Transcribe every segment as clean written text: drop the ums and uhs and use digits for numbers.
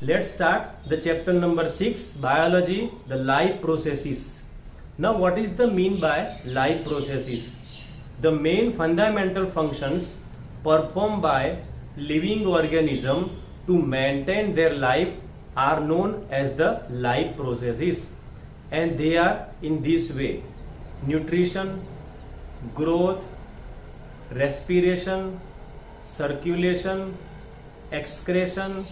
Let's start the chapter number 6, biology, the life processes. Now what is the mean by life processes? The main fundamental functions performed by living organism to maintain their life are known as the life processes, and they are in this way: nutrition, growth, respiration, circulation, excretion,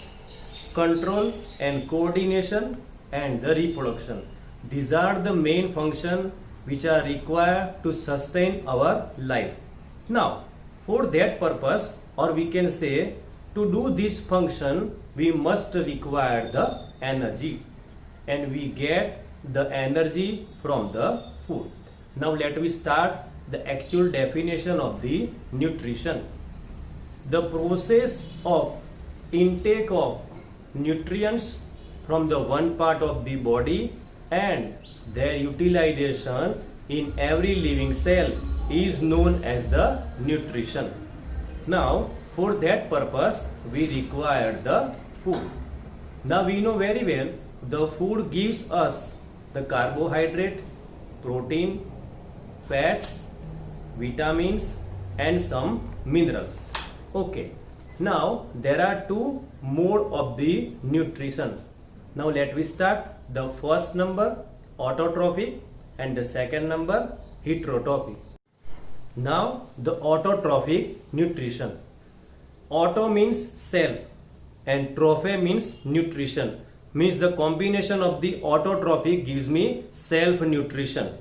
control and coordination, and the reproduction. These are the main functions which are required to sustain our life. Now, for that purpose, or we can say to do this function, we must require the energy, and we get the energy from the food. Now let me start the actual definition of the nutrition. The process of intake of nutrients from the one part of the body and their utilization in every living cell is known as the nutrition. Now for that purpose we require the food. Now we know very well the food gives us the carbohydrate, protein, fats, vitamins and some minerals. Okay. Now there are two modes of the nutrition. Now let me start. The first number autotrophic and the second number heterotrophic. Now the autotrophic nutrition. Auto means cell and trophy means nutrition. Means the combination of the autotrophic gives me self nutrition.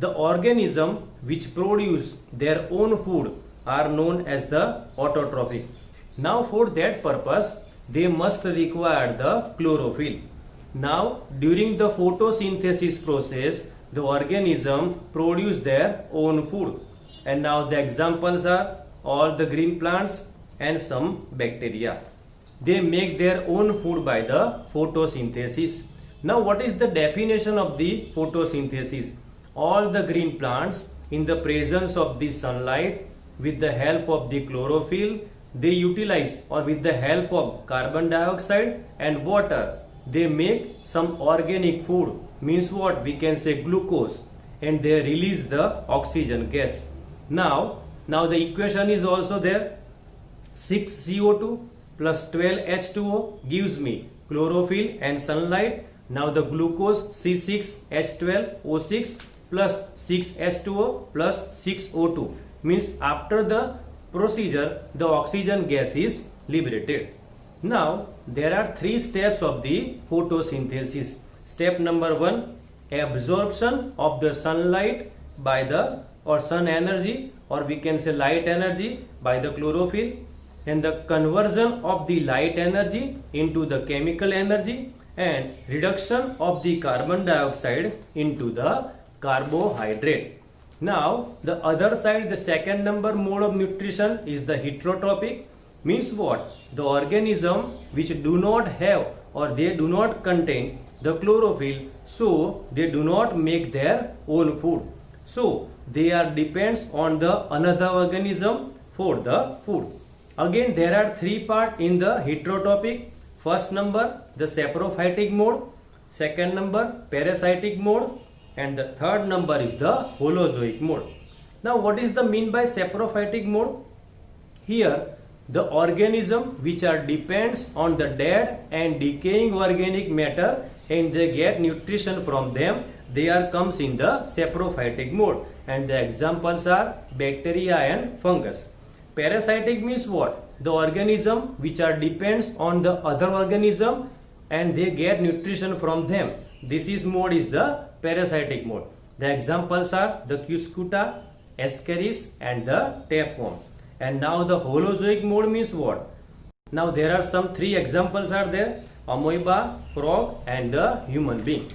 The organism which produce their own food are known as the autotrophic. Now for that purpose they must require the chlorophyll. Now during the photosynthesis process the organism produce their own food, and now the examples are all the green plants and some bacteria. They make their own food by the photosynthesis. Now what is the definition of the photosynthesis? All the green plants in the presence of the sunlight with the help of the chlorophyll they utilize, or with the help of carbon dioxide and water they make some organic food, means what we can say glucose, and they release the oxygen gas. Now the equation is also there. 6CO2 plus 12H2O gives me chlorophyll and sunlight. Now the glucose C6H12O6 plus 6H2O plus 6O2 means after the procedure the oxygen gas is liberated. Now there are three steps of the photosynthesis. Step number 1, absorption of the sunlight by the sun energy, or we can say light energy, by the chlorophyll. Then the conversion of the light energy into the chemical energy, and reduction of the carbon dioxide into the carbohydrate. Now the other side, the second number mode of nutrition is the heterotrophic. Means what? The organism which do not have, or they do not contain the chlorophyll, so they do not make their own food, so they are depends on the another organism for the food. Again there are three parts in the heterotrophic. First number the saprophytic mode, second number parasitic mode, and the third number is the holozoic mode. Now what is the mean by saprophytic mode? Here the organism which are depends on the dead and decaying organic matter and they get nutrition from them, they are comes in the saprophytic mode, and the examples are bacteria and fungus. Parasitic means what? The organism which are depends on the other organism and they get nutrition from them. This is mode is the parasitic mode. The examples are the Cuscuta, Ascaris and the tapeworm. And now the holozoic mode means what? Now there are some three examples are there: amoeba, frog and the human being.